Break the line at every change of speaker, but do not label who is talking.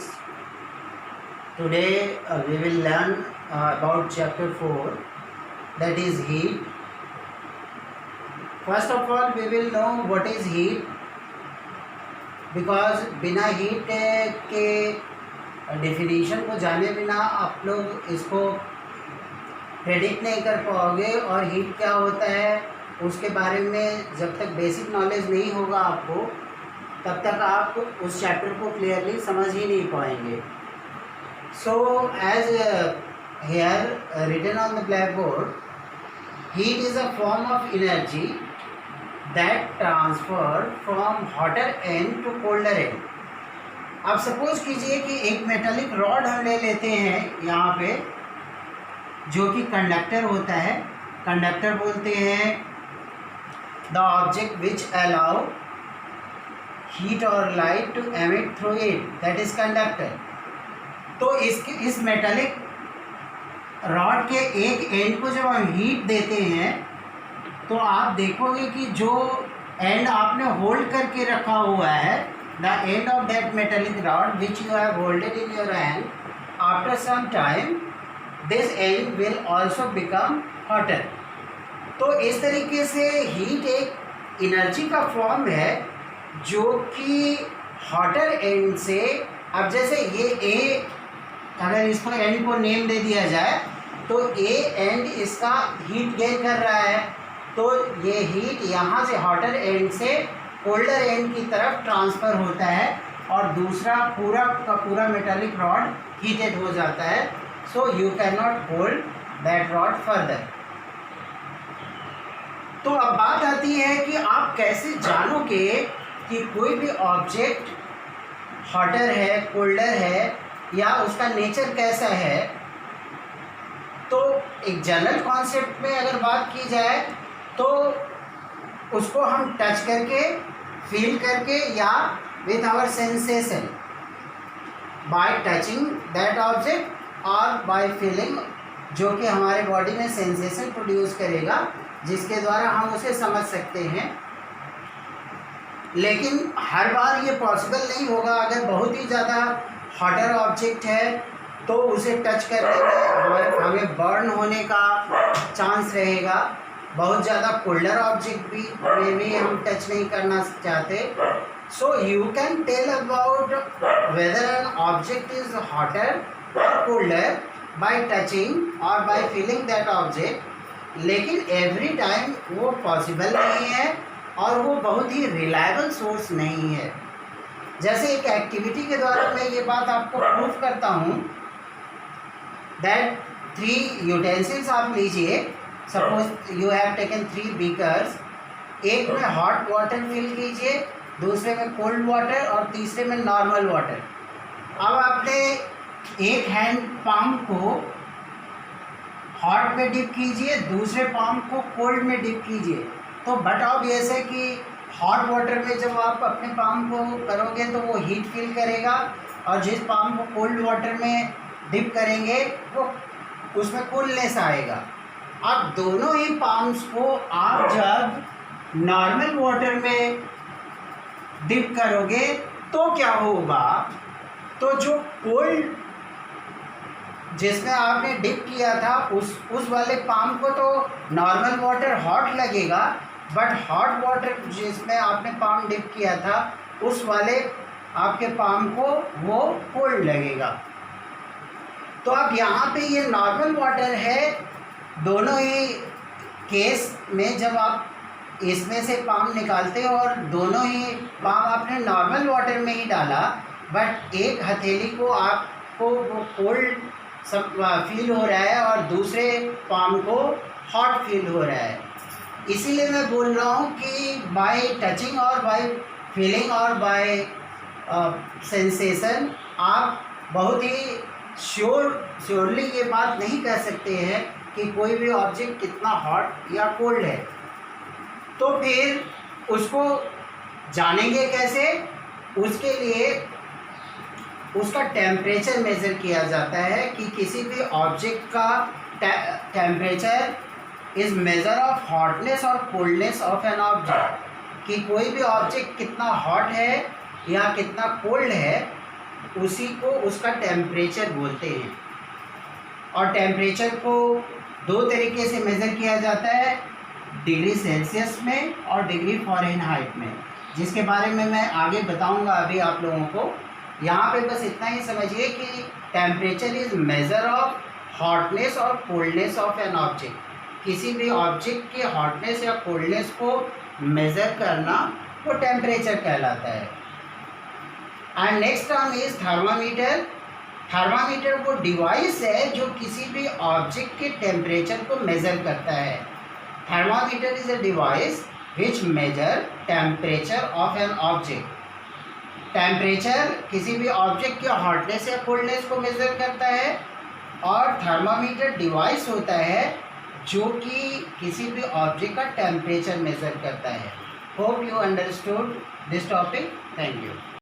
students, today we will learn about chapter 4, that is heat. First of all we will know what is heat, because बिना heat के definition को जाने बिना आप लोग इसको प्रेडिक्ट नहीं कर पाओगे, और हीट क्या होता है उसके बारे में जब तक बेसिक नॉलेज नहीं होगा आपको, तब तक आप उस चैप्टर को क्लियरली समझ ही नहीं पाएंगे. So as here written on the blackboard, heat is a form of energy that transfer from hotter end to colder end. आप सपोज कीजिए कि एक मेटालिक रॉड हम ले लेते हैं यहाँ पे, जो कि कंडक्टर होता है. कंडक्टर बोलते हैं the object which allow heat और light to emit through it, that is conductor. तो इस मेटालिक रॉड के एक एंड को जब हम हीट देते हैं तो आप देखोगे कि जो एंड आपने होल्ड करके रखा हुआ है, the end of that metallic rod which you have holded in your hand, after some time this end will also become hotter. तो इस तरीके से हीट एक एनर्जी का फॉर्म है जो कि हॉटर एंड से, अब जैसे ये ए, अगर इसको एंड को नेम दे दिया जाए तो ए एंड इसका हीट गेन कर रहा है, तो ये हीट यहाँ से हॉटर एंड से कोल्डर एंड की तरफ ट्रांसफ़र होता है और दूसरा पूरा का पूरा मेटालिक रॉड हीटेड हो जाता है. सो you can not hold that rod further. तो अब बात आती है कि आप कैसे जानोगे कि कोई भी ऑब्जेक्ट हॉटर है, कोल्डर है, या उसका नेचर कैसा है. तो एक जनरल कॉन्सेप्ट में अगर बात की जाए तो उसको हम टच करके, फील करके, या with our sensation, by touching that object और बाय फीलिंग, जो कि हमारे बॉडी में सेंसेशन प्रोड्यूस करेगा जिसके द्वारा हम उसे समझ सकते हैं. लेकिन हर बार ये पॉसिबल नहीं होगा. अगर बहुत ही ज़्यादा हॉटर ऑब्जेक्ट है तो उसे टच करने में हमें बर्न होने का चांस रहेगा. बहुत ज़्यादा कोल्डर ऑब्जेक्ट में भी हम टच नहीं करना चाहते. So you can tell about whether an object is hotter और कोल्डर बाय टचिंग और बाय फीलिंग दैट ऑब्जेक्ट. लेकिन एवरी टाइम वो पॉसिबल नहीं है और वो बहुत ही रिलायबल सोर्स नहीं है. जैसे एक एक्टिविटी के द्वारा मैं ये बात आपको प्रूव करता हूँ दैट 3 यूटेंसिल्स आप लीजिए. Suppose you have taken 3 beakers. एक में हॉट वाटर फिल कीजिए, दूसरे में कोल्ड वाटर और तीसरे में नॉर्मल वाटर. अब आपने एक हैंड पाम को हॉट में डिप कीजिए, दूसरे पाम को कोल्ड में डिप कीजिए. तो बट ऑब्वियस है कि हॉट वाटर में जब आप अपने पाम को करोगे तो वो हीट फील करेगा, और जिस पाम को कोल्ड वाटर में डिप करेंगे वो उसमें कूलनेस आएगा. अब दोनों ही पाम्स को आप जब नॉर्मल वाटर में डिप करोगे तो क्या होगा, तो जो कोल्ड जिसमें आपने डिप किया था उस वाले पाम को तो नॉर्मल वाटर हॉट लगेगा, बट हॉट वाटर जिसमें आपने पाम डिप किया था उस वाले आपके पाम को वो कोल्ड लगेगा. तो अब यहाँ पे ये नॉर्मल वाटर है. दोनों ही केस में जब आप इसमें से पाम निकालते हो और दोनों ही पाम आपने नॉर्मल वाटर में ही डाला, बट एक हथेली को आपको वो कोल्ड सब फील हो रहा है और दूसरे पाम को हॉट फील हो रहा है. इसीलिए मैं बोल रहा हूँ कि बाय टचिंग और बाय फीलिंग और बाय सेंसेशन आप बहुत ही श्योरली ये बात नहीं कह सकते हैं कि कोई भी ऑब्जेक्ट कितना हॉट या कोल्ड है. तो फिर उसको जानेंगे कैसे? उसके लिए उसका टेम्परेचर मेज़र किया जाता है कि किसी भी ऑब्जेक्ट का temperature is measure of hotness और कोल्डनेस ऑफ एन ऑब्जेक्ट, कि कोई भी ऑब्जेक्ट कितना हॉट है या कितना कोल्ड है उसी को उसका टेम्परेचर बोलते हैं। और टेम्परेचर को दो तरीके से मेज़र किया जाता है, डिग्री सेल्सियस में और डिग्री फ़ारेनहाइट में, जिसके बारे में मैं आगे बताऊंगा अभी आप लोगों को। यहाँ पे बस इतना ही समझिए कि temperature is measure of hotness और कोल्डनेस ऑफ एन ऑब्जेक्ट। किसी भी ऑब्जेक्ट की हॉटनेस या कोल्डनेस को मेज़र करना वो टेम्परेचर कहलाता है। And next term is thermometer. Thermometer वो डिवाइस है जो किसी भी ऑब्जेक्ट के टेम्परेचर को मेज़र करता है। Thermometer is a device which measure temperature of an object. Temperature किसी भी ऑब्जेक्ट की हॉटनेस या कोल्डनेस को मेज़र करता है, और थर्मामीटर डिवाइस होता है जो कि किसी भी ऑब्जेक्ट का टेम्परेचर मेज़र करता है। Hope you understood this topic. Thank you.